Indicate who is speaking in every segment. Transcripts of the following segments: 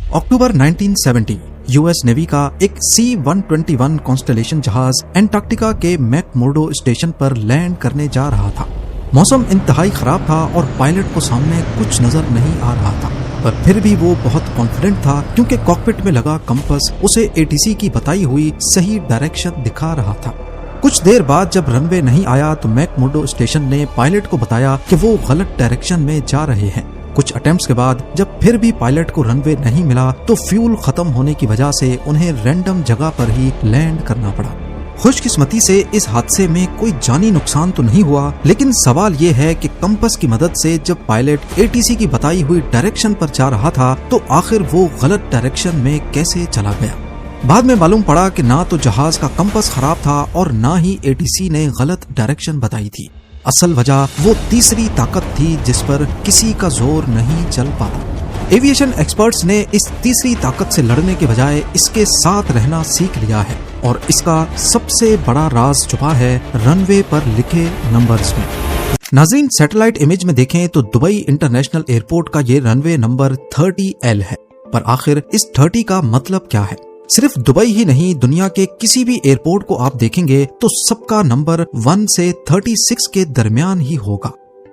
Speaker 1: अक्टूबर 1970 US navy का एक C-121 constellation जहाज एंटार्क्टिका के मैकमुर्डो स्टेशन पर लैंड करने जा रहा था। मौसम इंतहाई खराब था और पायलट को सामने कुछ नजर नहीं आ रहा था, पर फिर भी वो बहुत कॉन्फिडेंट था क्योंकि कॉकपिट में लगा कंपास उसे एटीसी की बताई हुई सही डायरेक्शन दिखा रहा था। कुछ देर बाद जब रनवे नहीं आया तो मैकमुर्डो स्टेशन ने पायलट को बताया कि वो गलत डायरेक्शन में जा रहे हैं। कुछ अटेम्प्ट्स के बाद जब फिर भी पायलट को रनवे नहीं मिला तो फ्यूल खत्म होने की वजह से उन्हें रैंडम जगह पर ही लैंड करना पड़ा। खुशकिस्मती से इस हादसे में कोई जानी नुकसान तो नहीं हुआ, लेकिन सवाल ये है कि कंपास की मदद से जब पायलट एटीसी की बताई हुई डायरेक्शन पर जा रहा था तो आखिर वो गलत डायरेक्शन में कैसे चला गया। बाद में मालूम पड़ा कि ना तो जहाज का कंपास खराब था और ना ही एटीसी ने गलत डायरेक्शन बताई थी। असल वजह वो तीसरी ताकत थी जिस पर किसी का जोर नहीं चल पाता। एविएशन एक्सपर्ट्स ने इस तीसरी ताकत से लड़ने के बजाय इसके साथ रहना सीख लिया है और इसका सबसे बड़ा राज छुपा है रनवे पर लिखे नंबर्स में। नाज़रीन, सैटेलाइट इमेज में देखें तो दुबई इंटरनेशनल एयरपोर्ट का ये रनवे नंबर 30L है, पर आखिर इस 30 का मतलब क्या है? सिर्फ दुबई ही नहीं, दुनिया के किसी भी एयरपोर्ट को आप देखेंगे तो सबका नंबर 1 से 36 के दरमियान ही होगा।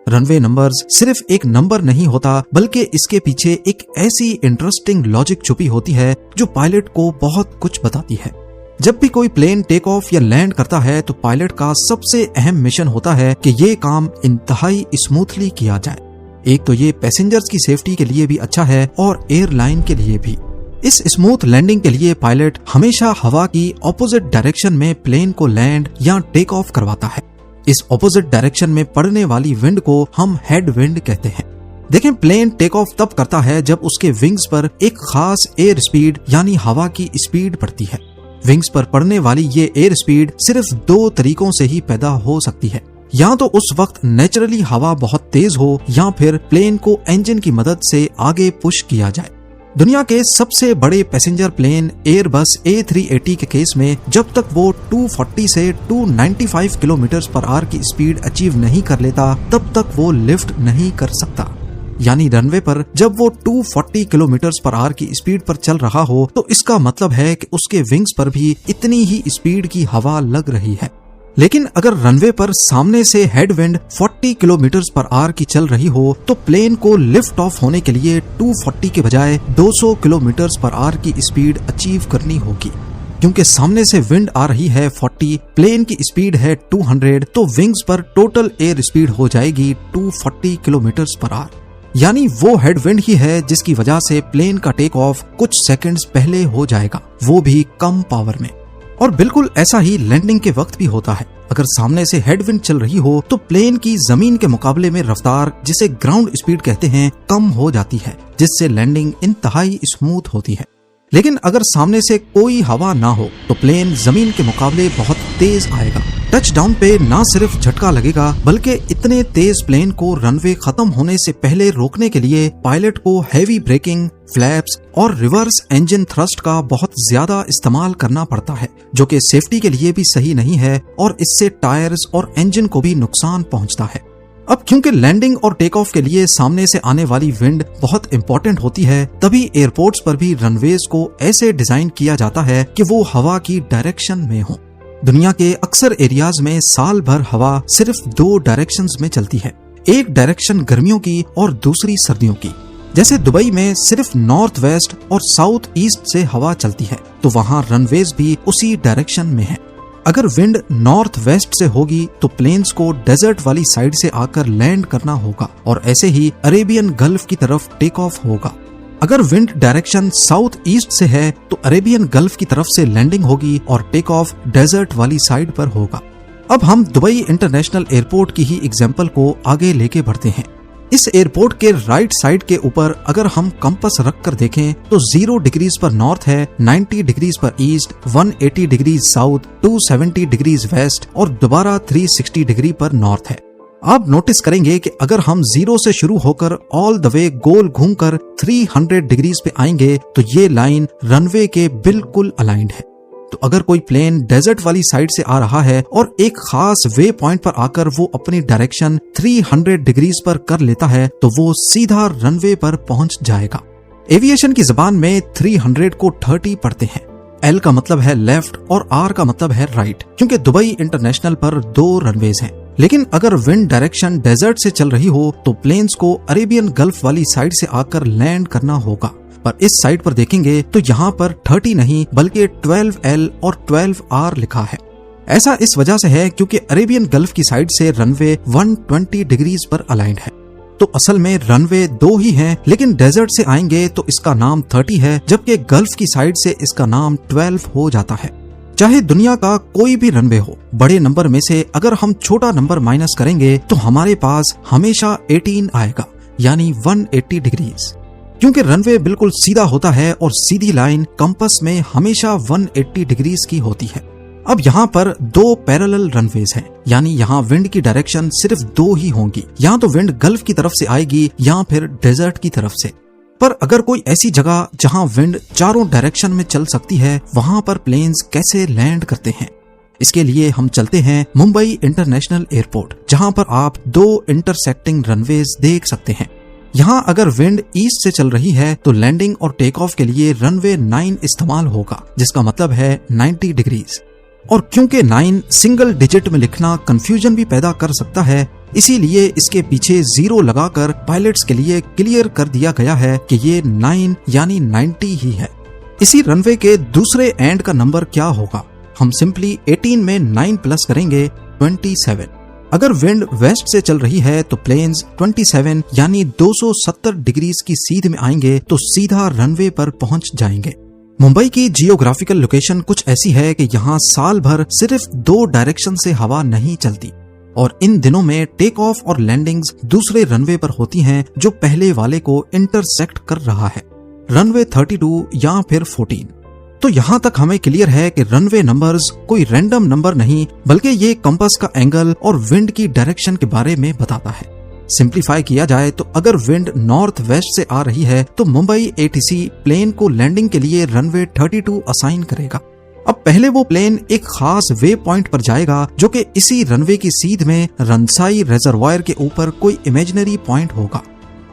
Speaker 1: रनवे नंबर्स सिर्फ एक नंबर नहीं होता, बल्कि इसके पीछे एक ऐसी इंटरेस्टिंग लॉजिक छुपी होती है जो पायलट को बहुत कुछ बताती है। जब भी कोई प्लेन टेक ऑफ या लैंड करता है तो पायलट का सबसे अहम मिशन होता है कि ये काम इंतहाई स्मूथली किया जाए। एक तो ये पैसेंजर्स की सेफ्टी के लिए भी अच्छा है और एयरलाइन के लिए भी। इस स्मूथ लैंडिंग के लिए पायलट हमेशा हवा की ऑपोजिट डायरेक्शन में प्लेन को लैंड या टेक ऑफ करवाता है। इस ऑपोजिट डायरेक्शन में पड़ने वाली विंड को हम हेड विंड कहते हैं। देखें, प्लेन टेक ऑफ तब करता है जब उसके विंग्स पर एक खास एयर स्पीड यानी हवा की स्पीड पड़ती है। विंग्स पर पड़ने वाली ये एयर स्पीड सिर्फ 2 तरीकों से ही पैदा हो सकती है। या तो उस वक्त नेचुरली हवा बहुत तेज हो या फिर प्लेन को इंजन की मदद से आगे पुश किया जाए। दुनिया के सबसे बड़े पैसेंजर प्लेन एयरबस A380 के केस में जब तक वो 240 से 295 किलोमीटर पर आवर की स्पीड अचीव नहीं कर लेता तब तक वो लिफ्ट नहीं कर सकता। यानी रनवे पर जब वो 240 किलोमीटर पर आवर की स्पीड पर चल रहा हो तो इसका मतलब है कि उसके विंग्स पर भी इतनी ही स्पीड की हवा लग रही है। लेकिन अगर रनवे पर सामने से हेडविंड 40 किलोमीटर पर आवर की चल रही हो तो प्लेन को लिफ्ट ऑफ होने के लिए 240 के बजाय 200 किलोमीटर पर आवर की स्पीड अचीव करनी होगी। क्योंकि सामने से विंड आ रही है 40, प्लेन की स्पीड है 200, तो विंग्स पर टोटल एयर स्पीड हो जाएगी 240 किलोमीटर पर आवर। यानी वो हेडविंड ही है जिसकी वजह से प्लेन का टेक ऑफ कुछ सेकंड्स पहले हो जाएगा, वो भी कम पावर में। और बिल्कुल ऐसा ही लैंडिंग के वक्त भी होता है। अगर सामने से हेडविंड चल रही हो तो प्लेन की जमीन के मुकाबले में रफ्तार, जिसे ग्राउंड स्पीड कहते हैं, कम हो जाती है, जिससे लैंडिंग इंतहाई स्मूथ होती है। लेकिन अगर सामने से कोई हवा ना हो तो प्लेन जमीन के मुकाबले बहुत तेज आएगा। टच डाउन पे ना सिर्फ झटका लगेगा बल्कि इतने तेज प्लेन को रनवे खत्म होने से पहले रोकने के लिए पायलट को हैवी ब्रेकिंग, फ्लैप्स और रिवर्स इंजन थ्रस्ट का बहुत ज्यादा इस्तेमाल करना पड़ता है, जो कि सेफ्टी के लिए भी सही नहीं है और इससे टायर्स और इंजन को भी नुकसान पहुंचता है। अब क्योंकि लैंडिंग और टेक ऑफ के लिए सामने से आने वाली विंड बहुत इंपॉर्टेंट होती है, तभी एयरपोर्ट्स पर भी रनवेज को ऐसे डिजाइन किया जाता है कि वो हवा की डायरेक्शन में हो। दुनिया के अक्सर एरियाज में साल भर हवा सिर्फ 2 डायरेक्शंस में चलती है, एक डायरेक्शन गर्मियों की और दूसरी सर्दियों की। जैसे दुबई में सिर्फ नॉर्थ वेस्ट और साउथ ईस्ट से हवा चलती है, तो वहाँ रनवेज भी उसी डायरेक्शन में है। अगर विंड नॉर्थ वेस्ट से होगी तो प्लेन्स को डेजर्ट वाली साइड से आकर लैंड करना होगा और ऐसे ही अरेबियन गल्फ की तरफ टेक ऑफ होगा। अगर विंड डायरेक्शन साउथ ईस्ट से है तो अरेबियन गल्फ की तरफ से लैंडिंग होगी और टेक ऑफ डेजर्ट वाली साइड पर होगा। अब हम दुबई इंटरनेशनल एयरपोर्ट की ही एग्जाम्पल को आगे लेके बढ़ते हैं। इस एयरपोर्ट के राइट साइड के ऊपर अगर हम कंपास रख कर देखें तो 0 डिग्रीज पर नॉर्थ है, 90 डिग्रीज पर east, 180 degrees south, 270 degrees west और दोबारा 360 डिग्री पर नॉर्थ है। आप नोटिस करेंगे कि अगर हम 0 से शुरू होकर ऑल द वे गोल घूमकर 300 डिग्रीज पे आएंगे तो ये लाइन रनवे के बिल्कुल अलाइंड है। तो अगर कोई प्लेन डेजर्ट वाली साइड से आ रहा है और एक खास वे पॉइंट पर आकर वो अपनी डायरेक्शन 300 डिग्रीज पर कर लेता है तो वो सीधा रनवे पर पहुंच जाएगा। एविएशन की जबान में 300 को 30 पढ़ते हैं। L का मतलब है लेफ्ट और R का मतलब है राइट, क्योंकि दुबई इंटरनेशनल पर 2 रनवेज हैं। लेकिन अगर विंड डायरेक्शन डेजर्ट से चल रही हो तो प्लेन्स को अरेबियन गल्फ वाली साइड से आकर लैंड करना होगा। पर इस साइड पर देखेंगे तो यहाँ पर 30 नहीं बल्कि 12L और 12R लिखा है। ऐसा इस वजह से है क्योंकि अरेबियन गल्फ की साइड से रनवे 120 डिग्रीज पर अलाइंड है। तो असल में रनवे 2 ही हैं, लेकिन डेजर्ट से आएंगे तो इसका नाम 30 है, जबकि गल्फ की साइड से इसका नाम 12 हो जाता है। चाहे दुनिया का कोई भी रनवे हो, बड़े नंबर में से अगर हम छोटा नंबर माइनस करेंगे तो हमारे पास हमेशा 18 आएगा, यानी 180 डिग्रीज। क्योंकि रनवे बिल्कुल सीधा होता है और सीधी लाइन कंपास में हमेशा 180 डिग्रीज की होती है। अब यहाँ पर 2 पैरेलल रनवेज हैं, यानी यहाँ विंड की डायरेक्शन सिर्फ 2 ही होंगी, या तो विंड गल्फ की तरफ से आएगी या फिर डेजर्ट की तरफ से। पर अगर कोई ऐसी जगह जहाँ विंड चारों डायरेक्शन में चल सकती है, वहाँ पर प्लेन्स कैसे लैंड करते हैं? इसके लिए हम चलते हैं मुंबई इंटरनेशनल एयरपोर्ट, जहाँ पर आप 2 इंटरसेक्टिंग रनवेज देख सकते हैं। यहाँ अगर विंड ईस्ट से चल रही है तो लैंडिंग और टेक ऑफ के लिए रनवे 9 इस्तेमाल होगा, जिसका मतलब है 90 डिग्रीज। और क्योंकि 9 सिंगल डिजिट में लिखना कंफ्यूजन भी पैदा कर सकता है, इसीलिए इसके पीछे 0 लगाकर पायलट्स के लिए क्लियर कर दिया गया है कि ये 9 यानी 90 ही है। इसी रनवे के दूसरे एंड का नंबर क्या होगा? हम सिंपली 18 में 9 प्लस करेंगे 27। अगर विंड वेस्ट से चल रही है तो प्लेन्स 27 यानी 270 डिग्रीज की सीध में आएंगे तो सीधा रनवे पर पहुंच जाएंगे। मुंबई की जियोग्राफिकल लोकेशन कुछ ऐसी है कि यहाँ साल भर सिर्फ 2 डायरेक्शन से हवा नहीं चलती, और इन दिनों में टेक ऑफ और लैंडिंग्स दूसरे रनवे पर होती हैं जो पहले वाले को इंटरसेक्ट कर रहा है, रनवे 32 या फिर 14। तो यहाँ तक हमें क्लियर है कि रनवे नंबर्स कोई रैंडम नंबर नहीं, बल्कि ये कंपास का एंगल और विंड की डायरेक्शन के बारे में बताता है। सिंप्लीफाई किया जाए तो अगर विंड नॉर्थ वेस्ट से आ रही है तो मुंबई एटीसी प्लेन को लैंडिंग के लिए रनवे 32 असाइन करेगा। अब पहले वो प्लेन एक खास वे पॉइंट पर जाएगा जो कि इसी रनवे की सीध में रनसाई रिजर्वायर के ऊपर कोई इमेजिनरी पॉइंट होगा,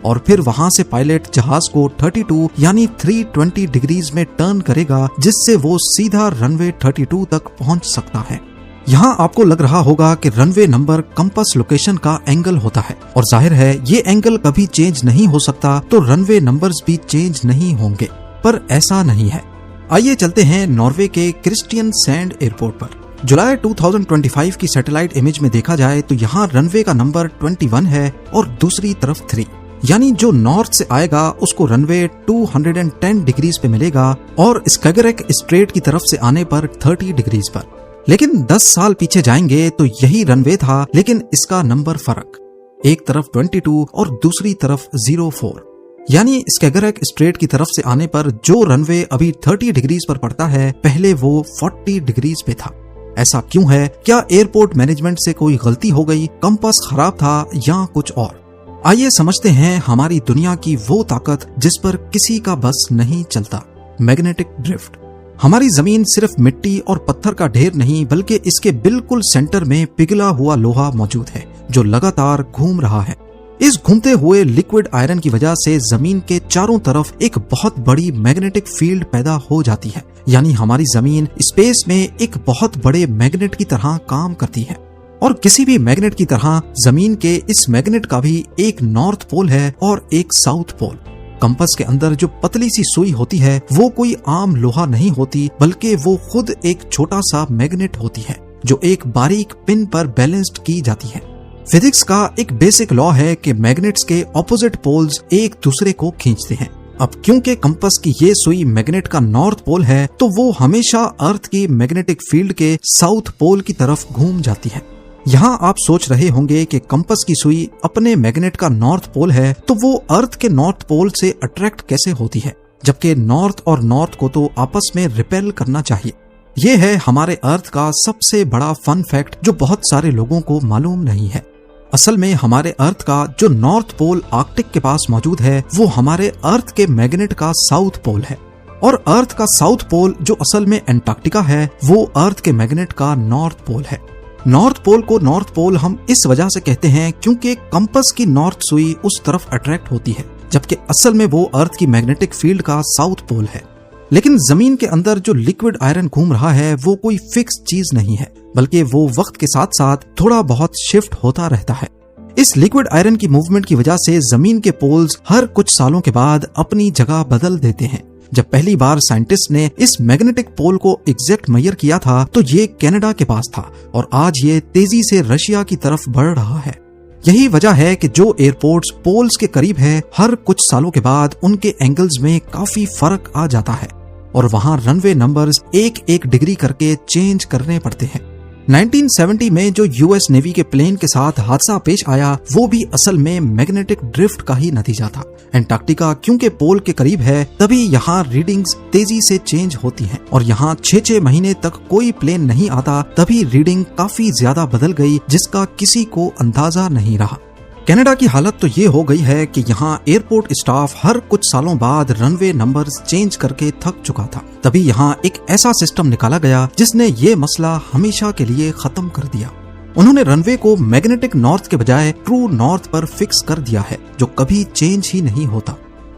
Speaker 1: और फिर वहां से पायलट जहाज को 32 यानी 320 डिग्रीज में टर्न करेगा, जिससे वो सीधा रनवे 32 तक पहुंच सकता है। यहाँ आपको लग रहा होगा कि रनवे नंबर कंपास लोकेशन का एंगल होता है, और जाहिर है ये एंगल कभी चेंज नहीं हो सकता, तो रनवे नंबर्स भी चेंज नहीं होंगे। पर ऐसा नहीं है। आइए चलते हैं नॉर्वे के क्रिस्टियन सैंड एयरपोर्ट पर। जुलाई 2025 की सैटेलाइट इमेज में देखा जाए तो यहाँ रनवे का नंबर 21 है और दूसरी तरफ 3, यानी जो नॉर्थ से आएगा उसको रनवे 210 डिग्रीज पे मिलेगा और स्कैगरेक स्ट्रेट की तरफ से आने पर 30 डिग्रीज पर। लेकिन 10 साल पीछे जाएंगे तो यही रनवे था, लेकिन इसका नंबर फर्क, एक तरफ 22 और दूसरी तरफ 04, यानी स्कैगरेक स्ट्रेट की तरफ से आने पर जो रनवे अभी 30 डिग्रीज पर पड़ता है, पहले वो 40 डिग्रीज पे था। ऐसा क्यों है? क्या एयरपोर्ट मैनेजमेंट से कोई गलती हो गई, कंपास खराब था या कुछ और? आइए समझते हैं हमारी दुनिया की वो ताकत जिस पर किसी का बस नहीं चलता, मैग्नेटिक ड्रिफ्ट। हमारी जमीन सिर्फ मिट्टी और पत्थर का ढेर नहीं, बल्कि इसके बिल्कुल सेंटर में पिघला हुआ लोहा मौजूद है जो लगातार घूम रहा है। इस घूमते हुए लिक्विड आयरन की वजह से जमीन के चारों तरफ एक बहुत बड़ी मैग्नेटिक फील्ड पैदा हो जाती है, यानी हमारी जमीन स्पेस में एक बहुत बड़े मैग्नेट की तरह काम करती है। और किसी भी मैग्नेट की तरह जमीन के इस मैग्नेट का भी एक नॉर्थ पोल है और एक साउथ पोल। कंपास के अंदर जो पतली सी सुई होती है वो कोई आम लोहा नहीं होती, बल्कि वो खुद एक छोटा सा मैग्नेट होती है जो एक बारीक पिन पर बैलेंस्ड की जाती है। फिजिक्स का एक बेसिक लॉ है कि मैग्नेट्स के ऑपोजिट पोल्स एक दूसरे को खींचते हैं। अब क्योंकि कंपास की ये सुई मैग्नेट का नॉर्थ पोल है, तो वो हमेशा अर्थ की मैग्नेटिक फील्ड के साउथ पोल की तरफ घूम जाती है। यहाँ आप सोच रहे होंगे कि कंपास की सुई अपने मैग्नेट का नॉर्थ पोल है, तो वो अर्थ के नॉर्थ पोल से अट्रैक्ट कैसे होती है, जबकि नॉर्थ और नॉर्थ को तो आपस में रिपेल करना चाहिए। ये है हमारे अर्थ का सबसे बड़ा फन फैक्ट जो बहुत सारे लोगों को मालूम नहीं है। असल में हमारे अर्थ का जो नॉर्थ पोल आर्कटिक के पास मौजूद है, वो हमारे अर्थ के मैग्नेट का साउथ पोल है, और अर्थ का साउथ पोल जो असल में एंटार्क्टिका है, वो अर्थ के मैग्नेट का नॉर्थ पोल है। नॉर्थ पोल को नॉर्थ पोल हम इस वजह से कहते हैं क्योंकि कंपास की नॉर्थ सुई उस तरफ अट्रैक्ट होती है, जबकि असल में वो अर्थ की मैग्नेटिक फील्ड का साउथ पोल है। लेकिन जमीन के अंदर जो लिक्विड आयरन घूम रहा है वो कोई फिक्स चीज नहीं है, बल्कि वो वक्त के साथ साथ थोड़ा बहुत शिफ्ट होता रहता है। इस लिक्विड आयरन की मूवमेंट की वजह से जमीन के पोल्स हर कुछ सालों के बाद अपनी जगह बदल देते हैं। जब पहली बार साइंटिस्ट ने इस मैग्नेटिक पोल को एग्जैक्ट मेजर किया था तो ये कनाडा के पास था और आज ये तेजी से रशिया की तरफ बढ़ रहा है। यही वजह है कि जो एयरपोर्ट्स पोल्स के करीब है, हर कुछ सालों के बाद उनके एंगल्स में काफी फर्क आ जाता है और वहां रनवे नंबर्स एक डिग्री करके चेंज करने पड़ते हैं। 1970 में जो यूएस नेवी के प्लेन के साथ हादसा पेश आया वो भी असल में मैग्नेटिक ड्रिफ्ट का ही नतीजा था। एंटार्क्टिका क्योंकि पोल के करीब है तभी यहाँ रीडिंग्स तेजी से चेंज होती हैं और यहाँ 6-6 महीने तक कोई प्लेन नहीं आता, तभी रीडिंग काफी ज्यादा बदल गई जिसका किसी को अंदाजा नहीं रहा। कनाडा की हालत तो ये हो गई है कि यहाँ एयरपोर्ट स्टाफ हर कुछ सालों बाद रनवे नंबर्स चेंज करके थक चुका था। तभी यहाँ एक ऐसा सिस्टम निकाला गया जिसने ये मसला हमेशा के लिए खत्म कर दिया। उन्होंने रनवे को मैग्नेटिक नॉर्थ के बजाय ट्रू नॉर्थ पर फिक्स कर दिया है, जो कभी चेंज ही नहीं होता।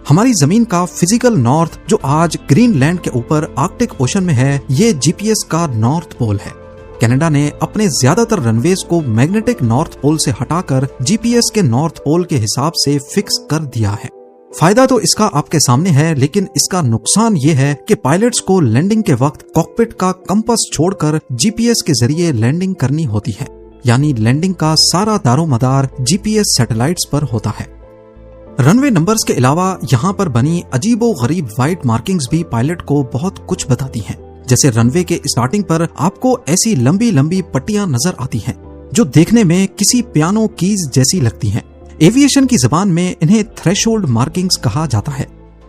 Speaker 1: हमारी जमीन का फिजिकल नॉर्थ जो आज ग्रीनलैंड के ऊपर आर्कटिक ओशन में है, ये जीपीएस का नॉर्थ पोल है। कनाडा ने अपने ज्यादातर रनवेज को मैग्नेटिक नॉर्थ पोल से हटाकर जीपीएस के नॉर्थ पोल के हिसाब से फिक्स कर दिया है। फायदा तो इसका आपके सामने है, लेकिन इसका नुकसान ये है कि पायलट्स को लैंडिंग के वक्त कॉकपिट का कंपास छोड़कर जीपीएस के जरिए लैंडिंग करनी होती है, यानी लैंडिंग का सारा दारोमदार जीपीएस सैटेलाइट्स पर होता है। रनवे नंबर्स के अलावा यहाँ पर बनी अजीबो गरीब व्हाइट मार्किंग्स भी पायलट को बहुत कुछ बताती हैं। जैसे रनवे के स्टार्टिंग पर आपको ऐसी लंबी लंबी पट्टियां नजर आती हैं जो देखने में किसी पियानो कीज जैसी लगती हैं। एविएशन की जबान में इन्हें थ्रेशोल्ड मार्किंग्स कहा जाता है।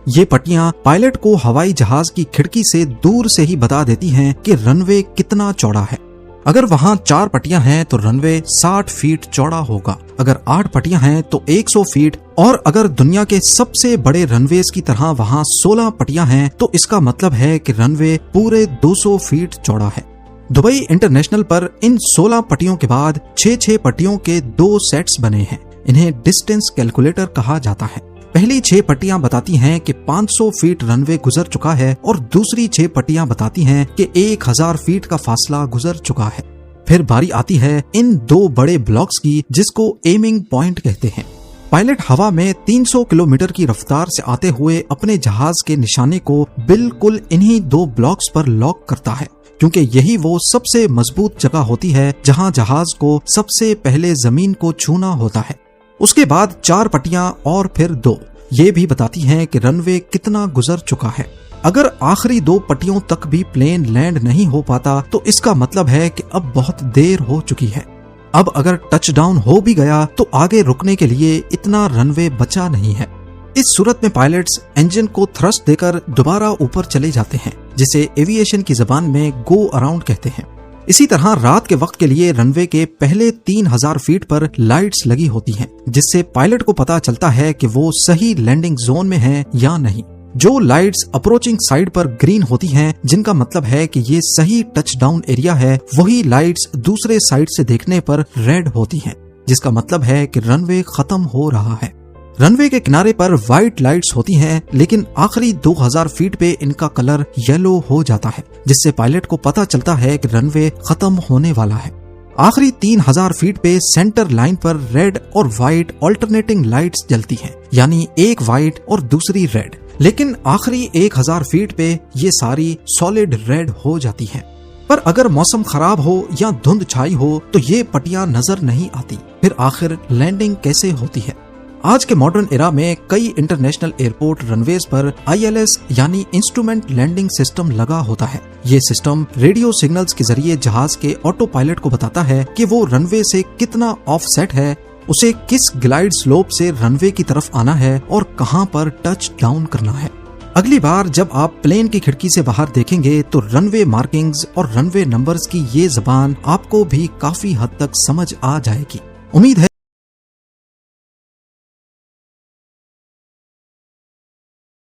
Speaker 1: ये पट्टियां पायलट को हवाई जहाज की खिड़की से दूर से ही बता देती हैं कि रनवे कितना चौड़ा है। अगर वहाँ 4 पट्टियां हैं तो रनवे 60 फीट चौड़ा होगा, अगर 8 पट्टियां हैं तो 100 फीट, और अगर दुनिया के सबसे बड़े रनवेज की तरह वहाँ 16 पट्टियां हैं तो इसका मतलब है कि रनवे पूरे 200 फीट चौड़ा है। दुबई इंटरनेशनल पर इन 16 पट्टियों के बाद 6-6 पट्टियों के 2 सेट्स बने हैं। इन्हें डिस्टेंस कैलकुलेटर कहा जाता है। पहली 6 पट्टियां बताती हैं कि 500 फीट रनवे गुजर चुका है और दूसरी 6 पट्टियां बताती हैं कि 1000 फीट का फासला गुजर चुका है। फिर बारी आती है इन 2 बड़े ब्लॉक्स की जिसको एमिंग पॉइंट कहते हैं। पायलट हवा में 300 किलोमीटर की रफ्तार से आते हुए अपने जहाज के निशाने को बिल्कुल इन्हीं 2 ब्लॉक्स पर लॉक करता है, क्योंकि यही वो सबसे मजबूत जगह होती है जहां जहाज को सबसे पहले जमीन को छूना होता है। उसके बाद 4 पट्टियां और फिर 2 ये भी बताती हैं कि रनवे कितना गुजर चुका है। अगर आखिरी 2 पट्टियों तक भी प्लेन लैंड नहीं हो पाता तो इसका मतलब है कि अब बहुत देर हो चुकी है। अब अगर टचडाउन हो भी गया तो आगे रुकने के लिए इतना रनवे बचा नहीं है। इस सूरत में पायलट्स इंजन को थ्रस्ट देकर दोबारा ऊपर चले जाते हैं, जिसे एविएशन की जबान में गो अराउंड कहते हैं। इसी तरह रात के वक्त के लिए रनवे के पहले 3000 फीट पर लाइट्स लगी होती हैं, जिससे पायलट को पता चलता है कि वो सही लैंडिंग जोन में है या नहीं। जो लाइट्स अप्रोचिंग साइड पर ग्रीन होती हैं, जिनका मतलब है कि ये सही टचडाउन एरिया है, वही लाइट्स दूसरे साइड से देखने पर रेड होती हैं, जिसका मतलब है कि रनवे खत्म हो रहा है। रनवे के किनारे पर व्हाइट लाइट्स होती हैं, लेकिन आखिरी 2000 फीट पे इनका कलर येलो हो जाता है, जिससे पायलट को पता चलता है कि रनवे खत्म होने वाला है। आखिरी 3000 फीट पे सेंटर लाइन पर रेड और व्हाइट ऑल्टरनेटिंग लाइट्स जलती हैं, यानी एक व्हाइट और दूसरी रेड। लेकिन आखिरी 1000 फीट पे ये सारी सॉलिड रेड हो जाती हैं। पर अगर मौसम खराब हो या धुंध छाई हो तो ये पट्टियां नजर नहीं आती। फिर आखिर लैंडिंग कैसे होती है? आज के मॉडर्न एरा में कई इंटरनेशनल एयरपोर्ट रनवेज पर ILS यानी इंस्ट्रूमेंट लैंडिंग सिस्टम लगा होता है। ये सिस्टम रेडियो सिग्नल्स के जरिए जहाज के ऑटो पायलट को बताता है कि वो रनवे से कितना ऑफसेट है, उसे किस ग्लाइड स्लोप से रनवे की तरफ आना है और कहां पर टच डाउन करना है। अगली बार जब आप प्लेन की खिड़की से बाहर देखेंगे तो रनवे मार्किंग्स और रनवे नंबर्स की ये जबान आपको भी काफी हद तक समझ आ जाएगी। उम्मीद है